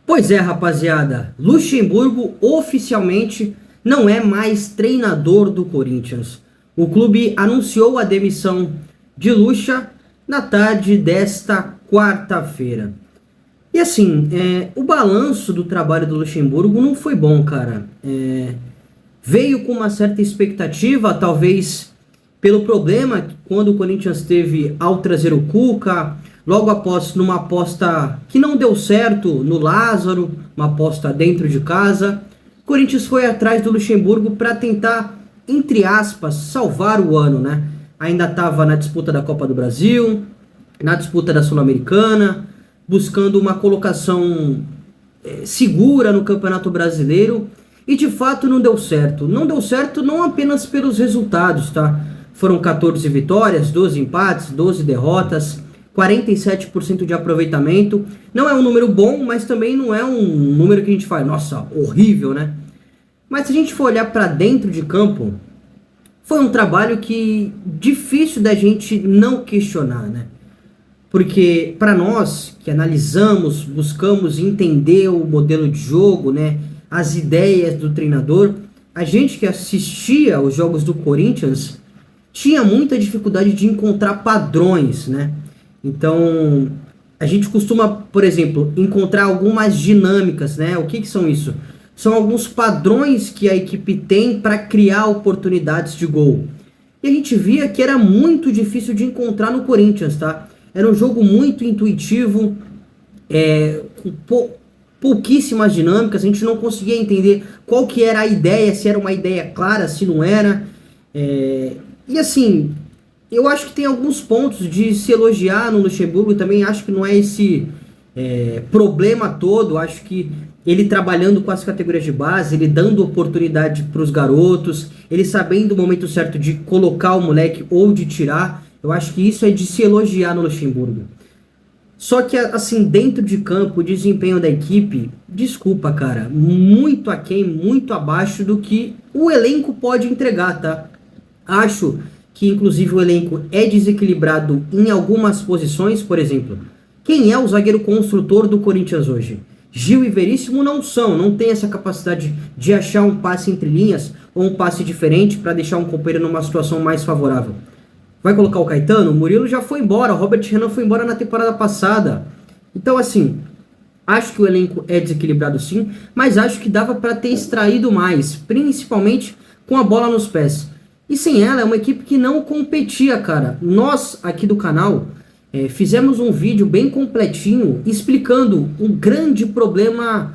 Pois é, rapaziada, Luxemburgo oficialmente não é mais treinador do Corinthians. O clube anunciou a demissão de Lucha na tarde desta quarta-feira. E assim, o balanço do trabalho do Luxemburgo não foi bom, cara. Veio com uma certa expectativa, talvez pelo problema quando o Corinthians teve ao trazer o Cuca, logo após numa aposta que não deu certo no Lázaro, uma aposta dentro de casa, o Corinthians foi atrás do Luxemburgo para tentar, entre aspas, salvar o ano, né? Ainda estava na disputa da Copa do Brasil, na disputa da Sul-Americana, buscando uma colocação segura no Campeonato Brasileiro, e de fato não deu certo. Não deu certo não apenas pelos resultados, tá? Foram 14 vitórias, 12 empates, 12 derrotas, 47% de aproveitamento. Não é um número bom, mas também não é um número que a gente fala, nossa, horrível, né? Mas se a gente for olhar para dentro de campo, foi um trabalho que difícil da gente não questionar, né? Porque para nós que analisamos, buscamos entender o modelo de jogo, né, as ideias do treinador, a gente que assistia os jogos do Corinthians tinha muita dificuldade de encontrar padrões, né? Então, a gente costuma, por exemplo, encontrar algumas dinâmicas, né? O que são isso? São alguns padrões que a equipe tem para criar oportunidades de gol. E a gente via que era muito difícil de encontrar no Corinthians, tá? Era um jogo muito intuitivo, com pouquíssimas dinâmicas, a gente não conseguia entender qual que era a ideia, se era uma ideia clara, se não era. E assim, eu acho que tem alguns pontos de se elogiar no Luxemburgo, também acho que não é esse problema todo, acho que ele trabalhando com as categorias de base, ele dando oportunidade para os garotos, ele sabendo o momento certo de colocar o moleque ou de tirar, eu acho que isso é de se elogiar no Luxemburgo. Só que, assim, dentro de campo, o desempenho da equipe, desculpa, cara, muito aquém, muito abaixo do que o elenco pode entregar, tá? Acho que, inclusive, o elenco é desequilibrado em algumas posições, por exemplo. Quem é o zagueiro construtor do Corinthians hoje? Gil e Veríssimo não tem essa capacidade de achar um passe entre linhas ou um passe diferente para deixar um companheiro numa situação mais favorável. Vai colocar o Caetano? O Murilo já foi embora, o Robert Renan foi embora na temporada passada. Então, assim, acho que o elenco é desequilibrado sim, mas acho que dava para ter extraído mais, principalmente com a bola nos pés. E sem ela, é uma equipe que não competia, cara. Nós, aqui do canal, fizemos um vídeo bem completinho explicando um grande problema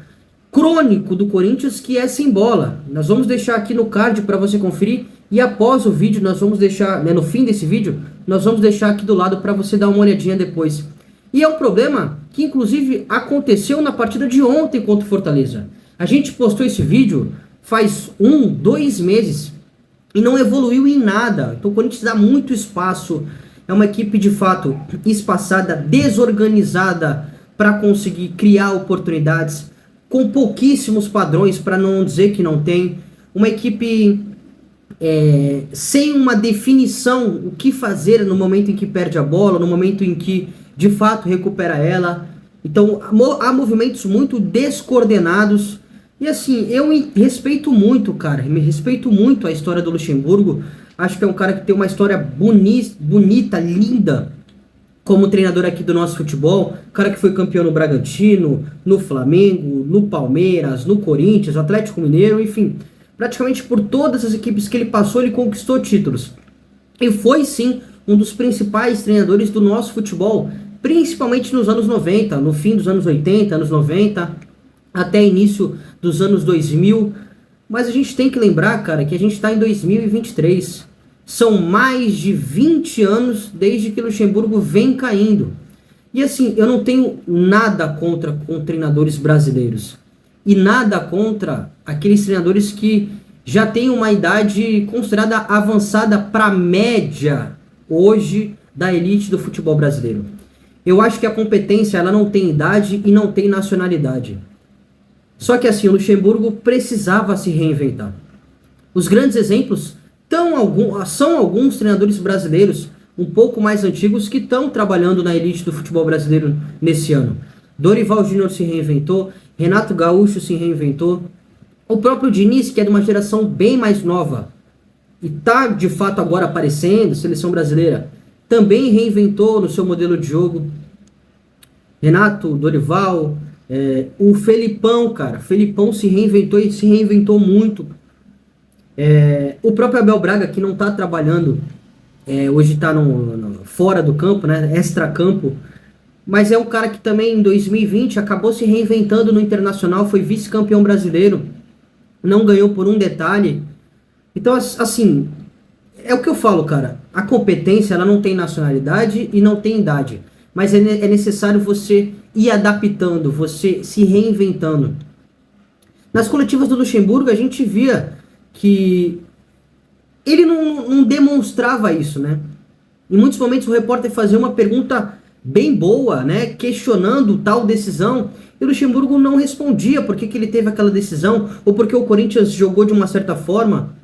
crônico do Corinthians, que é sem bola. Nós vamos deixar aqui no card para você conferir. E após o vídeo, nós vamos deixar, no fim desse vídeo, nós vamos deixar aqui do lado para você dar uma olhadinha depois. E é um problema que, inclusive, aconteceu na partida de ontem contra o Fortaleza. A gente postou esse vídeo faz 2 meses e não evoluiu em nada. Então o Corinthians dá muito espaço. É uma equipe, de fato, espaçada, desorganizada para conseguir criar oportunidades, com pouquíssimos padrões, para não dizer que não tem. Uma equipe sem uma definição, o que fazer no momento em que perde a bola, no momento em que de fato recupera ela. Então há movimentos muito descoordenados. E assim, eu respeito muito, cara, me respeito muito a história do Luxemburgo. Acho que é um cara que tem uma história bonita, linda, como treinador aqui do nosso futebol. Cara que foi campeão no Bragantino, no Flamengo, no Palmeiras, no Corinthians, Atlético Mineiro, enfim. Praticamente por todas as equipes que ele passou, ele conquistou títulos. E foi sim um dos principais treinadores do nosso futebol, principalmente nos anos 90, no fim dos anos 80, anos 90, até início dos anos 2000. Mas a gente tem que lembrar, cara, que a gente está em 2023. São mais de 20 anos desde que Luxemburgo vem caindo. E assim, eu não tenho nada contra treinadores brasileiros. E nada contra aqueles treinadores que já têm uma idade considerada avançada para a média hoje da elite do futebol brasileiro. Eu acho que a competência ela não tem idade e não tem nacionalidade. Só que assim, o Luxemburgo precisava se reinventar. Os grandes exemplos são alguns treinadores brasileiros um pouco mais antigos que estão trabalhando na elite do futebol brasileiro nesse ano. Dorival Júnior se reinventou, Renato Gaúcho se reinventou, o próprio Diniz, que é de uma geração bem mais nova e tá de fato agora aparecendo, seleção brasileira, também reinventou no seu modelo de jogo. Renato, Dorival, o Felipão, cara, Felipão se reinventou e se reinventou muito. O próprio Abel Braga, que não está trabalhando, hoje está fora do campo, né, extra-campo, mas é um cara que também em 2020 acabou se reinventando no Internacional, foi vice-campeão brasileiro, não ganhou por um detalhe. Então, assim, é o que eu falo, cara, a competência ela não tem nacionalidade e não tem idade, mas é necessário você ir adaptando, você se reinventando. Nas coletivas do Luxemburgo a gente via que ele não demonstrava isso, né? Em muitos momentos o repórter fazia uma pergunta bem boa, né? Questionando tal decisão, e o Luxemburgo não respondia por que ele teve aquela decisão, ou porque o Corinthians jogou de uma certa forma.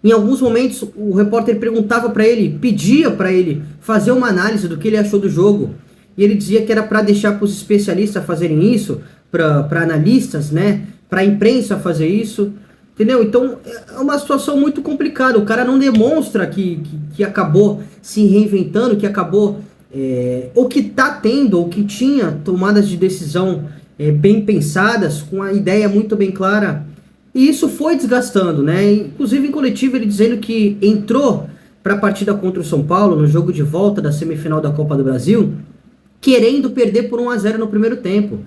Em alguns momentos o repórter perguntava para ele, pedia para ele fazer uma análise do que ele achou do jogo, e ele dizia que era para deixar para os especialistas fazerem isso, para analistas, né? Para a imprensa fazer isso. Entendeu? Então é uma situação muito complicada. O cara não demonstra que acabou se reinventando, que acabou, ou que está tendo, ou que tinha tomadas de decisão bem pensadas, com a ideia muito bem clara. E isso foi desgastando, né? Inclusive em coletivo ele dizendo que entrou para a partida contra o São Paulo, no jogo de volta da semifinal da Copa do Brasil, querendo perder por 1-0 no primeiro tempo.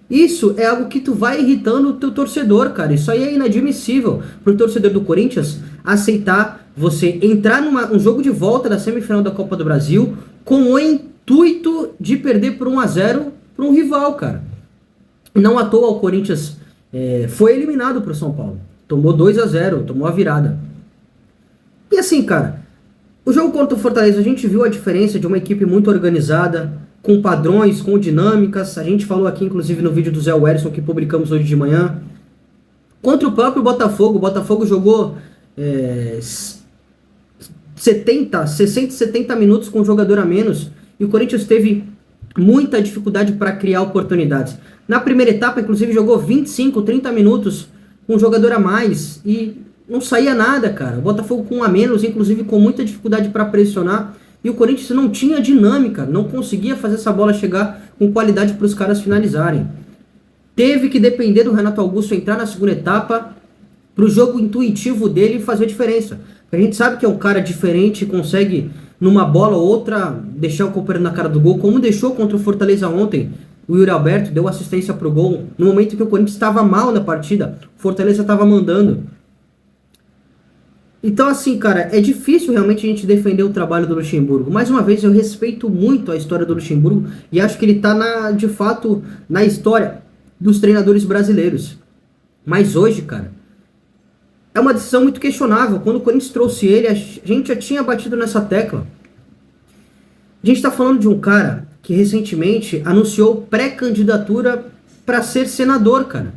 Isso é algo que tu vai irritando o teu torcedor, cara. Isso aí é inadmissível pro torcedor do Corinthians aceitar você entrar num jogo de volta da semifinal da Copa do Brasil com o intuito de perder por 1-0 para um rival, cara. Não à toa o Corinthians foi eliminado pro São Paulo. Tomou 2-0, tomou a virada. E assim, cara, o jogo contra o Fortaleza, a gente viu a diferença de uma equipe muito organizada, com padrões, com dinâmicas. A gente falou aqui, inclusive, no vídeo do Zé Werson, que publicamos hoje de manhã. Contra o próprio Botafogo, o Botafogo jogou 60, 70 minutos com um jogador a menos, e o Corinthians teve muita dificuldade para criar oportunidades. Na primeira etapa, inclusive, jogou 25, 30 minutos com um jogador a mais, e não saía nada, cara. O Botafogo com um a menos, inclusive com muita dificuldade para pressionar, e o Corinthians não tinha dinâmica, não conseguia fazer essa bola chegar com qualidade para os caras finalizarem. Teve que depender do Renato Augusto entrar na segunda etapa para o jogo intuitivo dele fazer diferença. A gente sabe que é um cara diferente, consegue numa bola ou outra deixar o companheiro na cara do gol, como deixou contra o Fortaleza ontem. O Yuri Alberto deu assistência para o gol no momento que o Corinthians estava mal na partida, o Fortaleza estava mandando. Então, assim, cara, é difícil realmente a gente defender o trabalho do Luxemburgo. Mais uma vez, eu respeito muito a história do Luxemburgo e acho que ele tá, de fato, na história dos treinadores brasileiros. Mas hoje, cara, é uma decisão muito questionável. Quando o Corinthians trouxe ele, a gente já tinha batido nessa tecla. A gente tá falando de um cara que recentemente anunciou pré-candidatura para ser senador, cara.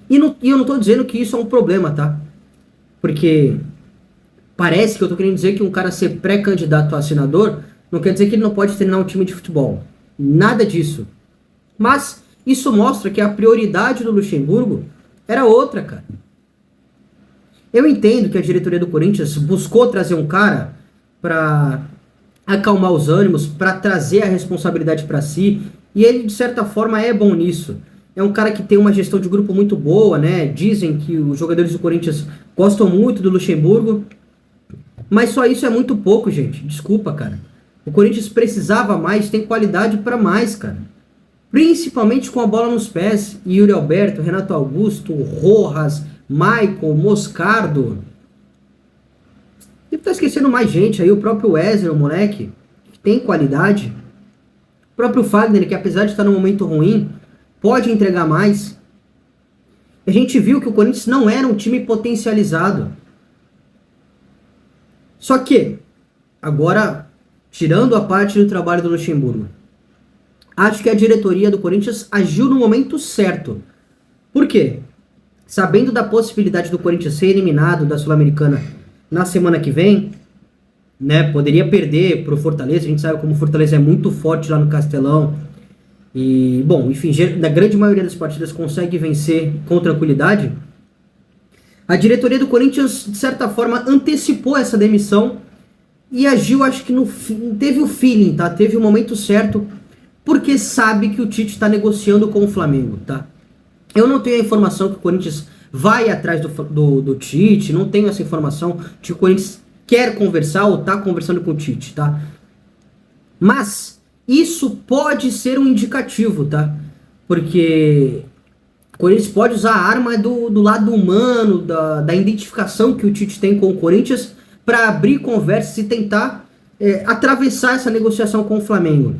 E eu não tô dizendo que isso é um problema, tá? Porque parece que eu tô querendo dizer que um cara ser pré-candidato a senador não quer dizer que ele não pode treinar um time de futebol. Nada disso. Mas isso mostra que a prioridade do Luxemburgo era outra, cara. Eu entendo que a diretoria do Corinthians buscou trazer um cara para acalmar os ânimos, para trazer a responsabilidade para si, e ele, de certa forma, é bom nisso. É um cara que tem uma gestão de grupo muito boa, né? Dizem que os jogadores do Corinthians gostam muito do Luxemburgo. Mas só isso é muito pouco, gente. Desculpa, cara. O Corinthians precisava mais, tem qualidade para mais, cara. Principalmente com a bola nos pés. Yuri Alberto, Renato Augusto, Rojas, Maicon, Moscardo. E tá esquecendo mais gente aí. O próprio Wesley, o moleque, que tem qualidade. O próprio Fagner, que apesar de estar num momento ruim, pode entregar mais. A gente viu que o Corinthians não era um time potencializado. Só que, agora, tirando a parte do trabalho do Luxemburgo, acho que a diretoria do Corinthians agiu no momento certo. Por quê? Sabendo da possibilidade do Corinthians ser eliminado da Sul-Americana na semana que vem, né, poderia perder pro Fortaleza. A gente sabe como o Fortaleza é muito forte lá no Castelão. E, bom, enfim, na grande maioria das partidas consegue vencer com tranquilidade. A diretoria do Corinthians, de certa forma, antecipou essa demissão e agiu, acho que teve o feeling, tá? Teve o momento certo, porque sabe que o Tite está negociando com o Flamengo, tá? Eu não tenho a informação que o Corinthians vai atrás do Tite, não tenho essa informação de que o Corinthians quer conversar ou tá conversando com o Tite, tá? Mas isso pode ser um indicativo, tá? Porque o Corinthians pode usar a arma do lado humano, da identificação que o Tite tem com o Corinthians para abrir conversas e tentar atravessar essa negociação com o Flamengo.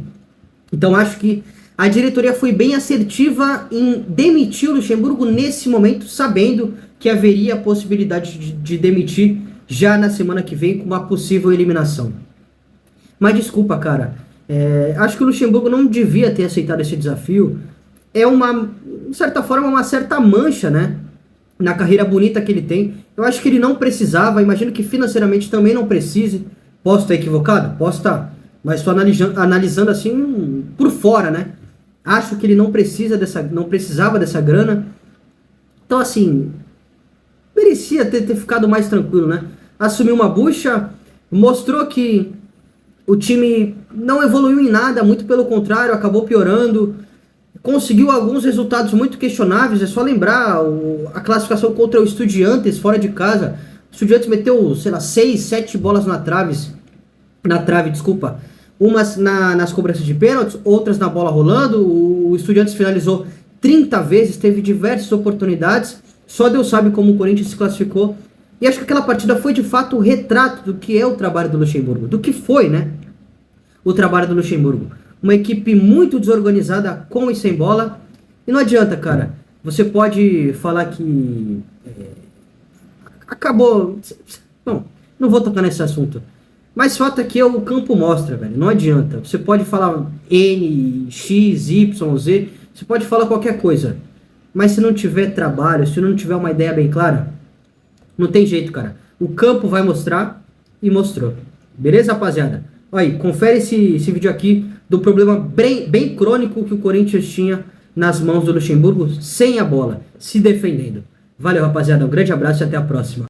Então acho que a diretoria foi bem assertiva em demitir o Luxemburgo nesse momento, sabendo que haveria a possibilidade de demitir já na semana que vem com uma possível eliminação. Mas desculpa, cara, acho que o Luxemburgo não devia ter aceitado esse desafio. É de certa forma, uma certa mancha, né, na carreira bonita que ele tem. Eu acho que ele não precisava, imagino que financeiramente também não precise. Posso estar equivocado? Posso estar, mas estou analisando assim por fora, né? Acho que ele não precisava dessa grana. Então, assim, merecia ter ficado mais tranquilo, né? Assumiu uma bucha, mostrou que o time não evoluiu em nada, muito pelo contrário, acabou piorando. Conseguiu alguns resultados muito questionáveis, é só lembrar a classificação contra o Estudiantes fora de casa. O Estudiantes meteu, sei lá, 6, 7 bolas na trave, desculpa. Umas nas cobranças de pênaltis, outras na bola rolando. O Estudiantes finalizou 30 vezes, teve diversas oportunidades. Só Deus sabe como o Corinthians se classificou. E acho que aquela partida foi de fato o retrato do que é o trabalho do Luxemburgo. Do que foi, né? O trabalho do Luxemburgo. Uma equipe muito desorganizada, com e sem bola. E não adianta, cara. Você pode falar que acabou. Bom, não vou tocar nesse assunto. Mas fato é que o campo mostra, velho. Não adianta. Você pode falar N, X, Y, Z. Você pode falar qualquer coisa. Mas se não tiver trabalho, se não tiver uma ideia bem clara, não tem jeito, cara. O campo vai mostrar e mostrou. Beleza, rapaziada? Olha aí, confere esse vídeo aqui do problema bem crônico que o Corinthians tinha nas mãos do Luxemburgo sem a bola, se defendendo. Valeu, rapaziada. Um grande abraço e até a próxima.